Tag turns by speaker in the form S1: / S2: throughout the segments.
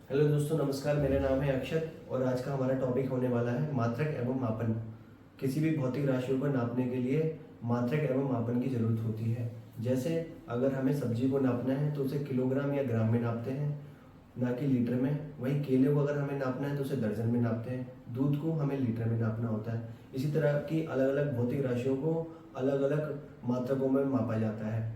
S1: Hello दोस्तों, नमस्कार। मेरा नाम है अक्षत और आज का हमारा टॉपिक होने वाला है मात्रक एवं मापन। किसी भी भौतिक राशियों को नापने के लिए मात्रक एवं मापन की जरूरत होती है। जैसे अगर हमें सब्जी को नापना है तो उसे किलोग्राम या ग्राम में नापते हैं, ना कि लीटर में। वहीं केले को अगर हमें नापना है तो उसे दर्जन में नापते हैं। दूध को हमें लीटर में नापना होता है। इसी तरह की अलग अलग भौतिक राशियों को अलग अलग मात्रकों में मापा जाता है।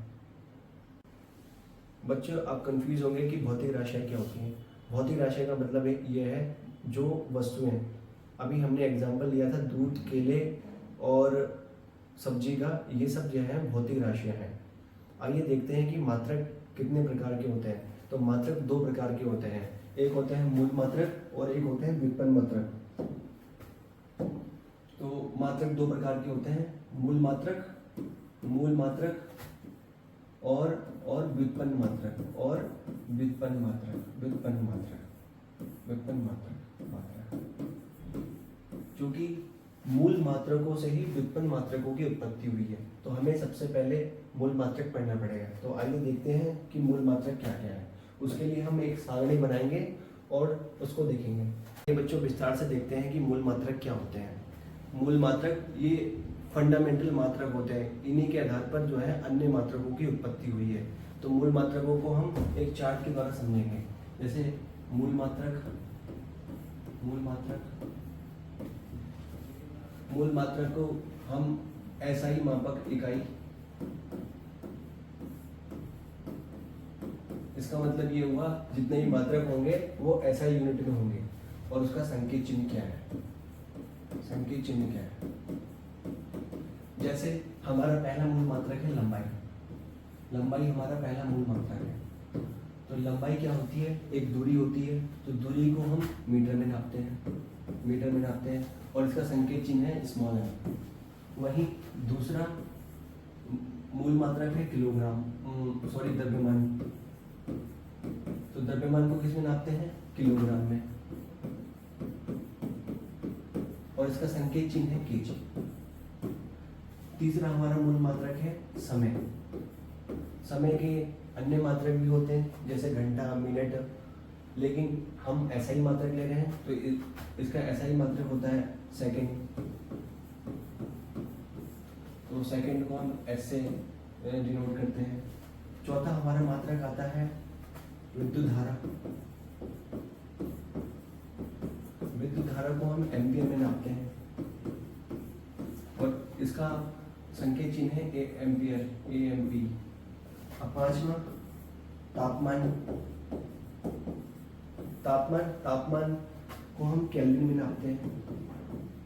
S1: बच्चों, आप कंफ्यूज होंगे कि भौतिक राशियाँ क्या होती हैं। भौतिक राशियाँ का मतलब ये है जो वस्तुएं, अभी हमने एग्जाम्पल लिया था दूध, केले और सब्जी का, ये सब जो है भौतिक राशियाँ हैं। आइए देखते हैं कि मात्रक कितने प्रकार के होते हैं। तो मात्रक दो प्रकार के होते हैं, एक होते हैं मूल मात्रक और एक होते हैं व्युत्पन्न मात्रक। तो मात्रक दो प्रकार के होते हैं, मूल मात्रक और व्युत्पन्न मात्रक क्योंकि मूल मात्रकों से ही व्युत्पन्न मात्रकों की उत्पत्ति हुई है। तो हमें सबसे पहले मूल मात्रक पढ़ना पड़ेगा। तो आइए देखते हैं कि मूल मात्रक क्या क्या है। उसके लिए हम एक सारणी बनाएंगे और उसको देखेंगे। ये बच्चों विस्तार से देखते हैं कि मूल मात्रक क्या होते हैं। मूल मात्रक ये फंडामेंटल मात्रक होते हैं, इन्हीं के आधार पर जो है अन्य मात्रकों की उत्पत्ति हुई है। तो मूल मात्रकों को हम एक चार्ट के द्वारा समझेंगे। जैसे मूल मात्रक को हम SI मापक इकाई, इसका मतलब ये हुआ जितने भी मात्रक होंगे वो SI यूनिट में होंगे। और उसका संकेत चिन्ह क्या है? जैसे हमारा पहला मूल मात्रक है लंबाई हमारा पहला मूल मात्रक है। तो लंबाई क्या होती है? एक दूरी होती है। तो दूरी को हम मीटर में नापते हैं और इसका संकेत चिन्ह है स्मॉल m। वहीं दूसरा मूल मात्रक है द्रव्यमान। तो द्रव्यमान को किस में नापते हैं? किलोग्राम में। और इसका संकेत चिन्ह है kg। तीसरा हमारा मूल मात्रक है समय के अन्य मात्रक भी होते हैं जैसे घंटा, मिनट, लेकिन हम SI मात्रक ले रहे हैं तो इसका SI मात्रक होता है सेकंड। तो सेकंड को हम S से डिनोट करते हैं। चौथा हमारा मात्रक आता है विद्युत धारा को हम एम्पियर में नापते हैं और इसका संकेत चिन्ह है एम्पियर, AMP। अब पांचवा तापमान को हम केल्विन में नापते हैं।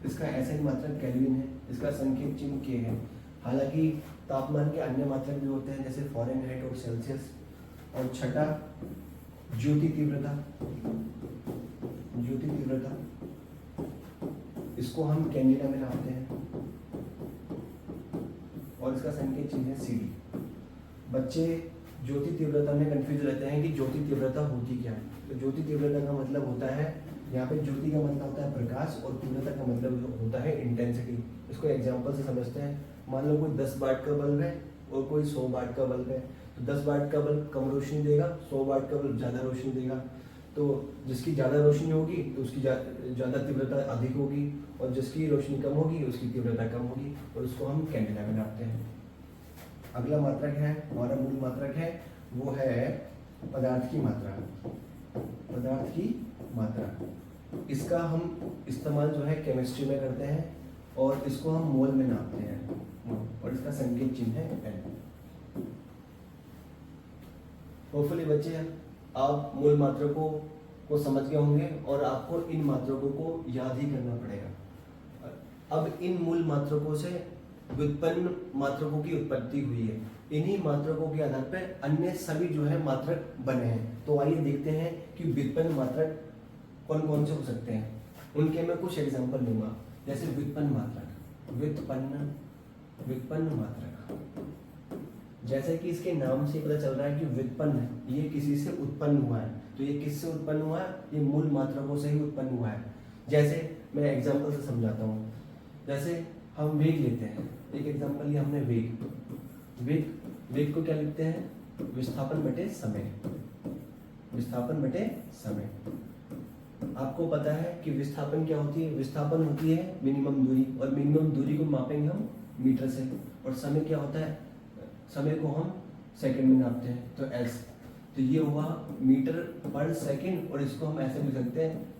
S1: इसका SI मात्रक केल्विन है, इसका संकेत चिन्ह K है। हालांकि तापमान के अन्य मात्रक भी होते हैं जैसे फ़ारेनहाइट और सेल्सियस। और छठा ज्योति तीव्रता, इसको हम कैंडिला में नापते हैं और इसका संकेत चिन्ह है CD। बच्चे ज्योति तीव्रता में कंफ्यूज रहते हैं कि ज्योति तीव्रता होती क्या है। तो ज्योति तीव्रता का मतलब होता है, यहाँ पे ज्योति का मतलब होता है प्रकाश और तीव्रता का मतलब होता है इंटेंसिटी। इसको एग्जांपल से समझते हैं। मान लो कोई 10 वाट का बल्ब है और कोई 100 वाट का बल्ब है। तो 10 वाट का बल्ब कम रोशनी देगा, 100 वाट का बल्ब ज़्यादा रोशनी देगा। तो जिसकी ज़्यादा रोशनी होगी तो उसकी ज़्यादा तीव्रता अधिक होगी और जिसकी रोशनी कम होगी उसकी तीव्रता कम होगी और उसको हम कैंडिला में नापते हैं। अगला मात्रक है, हमारा मूल मात्रक है, वो है पदार्थ की मात्रा। इसका हम इस्तेमाल जो है केमिस्ट्री में करते हैं और इसको हम मोल में नापते हैं और इसका संकेत चिन्ह है N। होपफुली बच्चे आप मूल मात्रकों को समझ गए होंगे और आपको इन मात्रकों को याद ही करना पड़ेगा। अब इन मूल मात्रकों से व्युत्पन्न मात्रकों की उत्पत्ति हुई है। इन्हीं मात्रकों के आधार पर अन्य सभी जो है मात्रक बने हैं। तो आइए देखते हैं कि व्युत्पन्न मात्रक कौन कौन से हो सकते हैं। उनके मैं कुछ एग्जांपल लूंगा। जैसे व्युत्पन्न मात्रक, जैसे कि इसके नाम से पता चल रहा है कि व्युत्पन्न है, ये किसी से उत्पन्न हुआ है। तो ये किससे उत्पन्न हुआ है? ये मूल मात्रकों से ही उत्पन्न हुआ है। जैसे मैं एग्जांपल से समझाता हूँ। जैसे हम वेग लेते हैं, एक एग्जांपल लिया हमने वेग को क्या लिखते हैं? विस्थापन बटे समय। आपको पता है कि विस्थापन क्या होती है? विस्थापन होती है मिनिमम दूरी, और मिनिमम दूरी को मापेंगे हम मीटर से। और समय क्या होता है? समय को हम सेकंड में नापते हैं, तो एस। तो ये हुआ मीटर पर सेकंड, और इसको हम ऐसे लिख सकते हैं,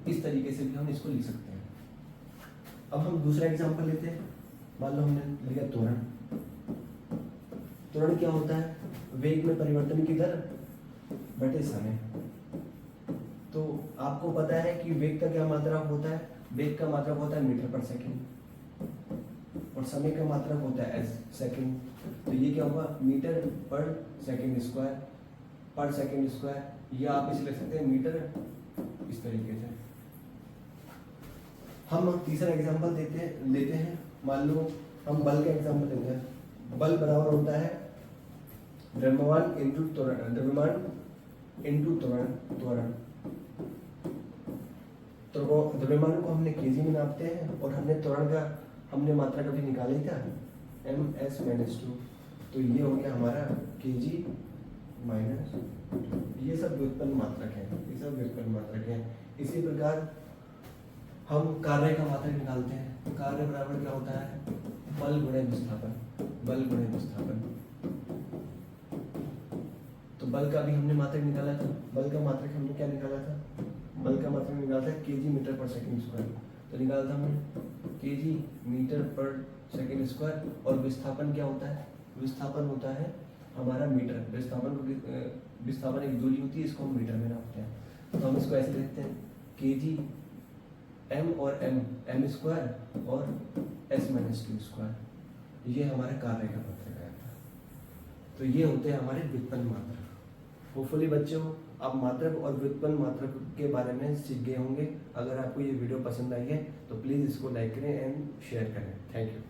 S1: इस तरीके से भी हम इसको लिख सकते हैं। अब हम दूसरा एग्जांपल लेते हैं। मान लो हमने लिया त्वरण। त्वरण क्या होता है? वेग में परिवर्तन की दर बटे समय। तो आपको पता है कि वेग का क्या मात्रक होता है? वेग का मात्रक होता है मीटर पर सेकंड, और समय का मात्रक होता है एस, सेकंड। तो ये क्या होगा? मीटर पर सेकंड स्क्वायर, पर सेकंड स्क्वायर, या आप इसे लिख सकते हैं मीटर, इस तरीके से। हम तीसरा एग्जांपल लेते हैं। मान लो हम बल का एग्जांपल लेते हैं। बल बराबर होता है द्रव्यमान इंटू त्वरण, द्रव्यमान इंटू त्वरण। तो द्रव्यमान को हमने केजी में नापते हैं, और हमने त्वरण का हमने मात्रा कभी निकाला ही था, ms-2। तो ये हो गया हमारा केजी माइनस, ये सब व्युत्पन्न मात्रक है, ये सब व्युत्पन्न मात्रक है। इसी प्रकार हम कार्य का मात्रक निकालते हैं। तो कार्य बराबर क्या होता है? बल गुणे विस्थापन, बल गुणे विस्थापन। तो बल का भी हमने मात्रक निकाला था। बल का मात्रक हमने क्या निकाला था? बल का मात्रक निकाला था केजी मीटर पर सेकंड स्क्वायर। तो निकाला था हमने केजी मीटर पर सेकंड स्क्वायर। और विस्थापन क्या होता है? विस्थापन होता है हमारा मीटर। विस्थापन एक दूरी होती है, इसको हम मीटर में नापते हैं। तो हम इसको ऐसे लिखते हैं, केजी एम और एम स्क्वायर और s-2 स्क्वायर। ये हमारे कार्य का मात्रक है। तो ये होते हैं हमारे व्युत्पन्न मात्रक। होपफुली बच्चों आप मात्रक और व्युत्पन्न मात्रक के बारे में सीख गए होंगे। अगर आपको ये वीडियो पसंद आई है तो प्लीज़ इसको लाइक करें एंड शेयर करें। Thank you.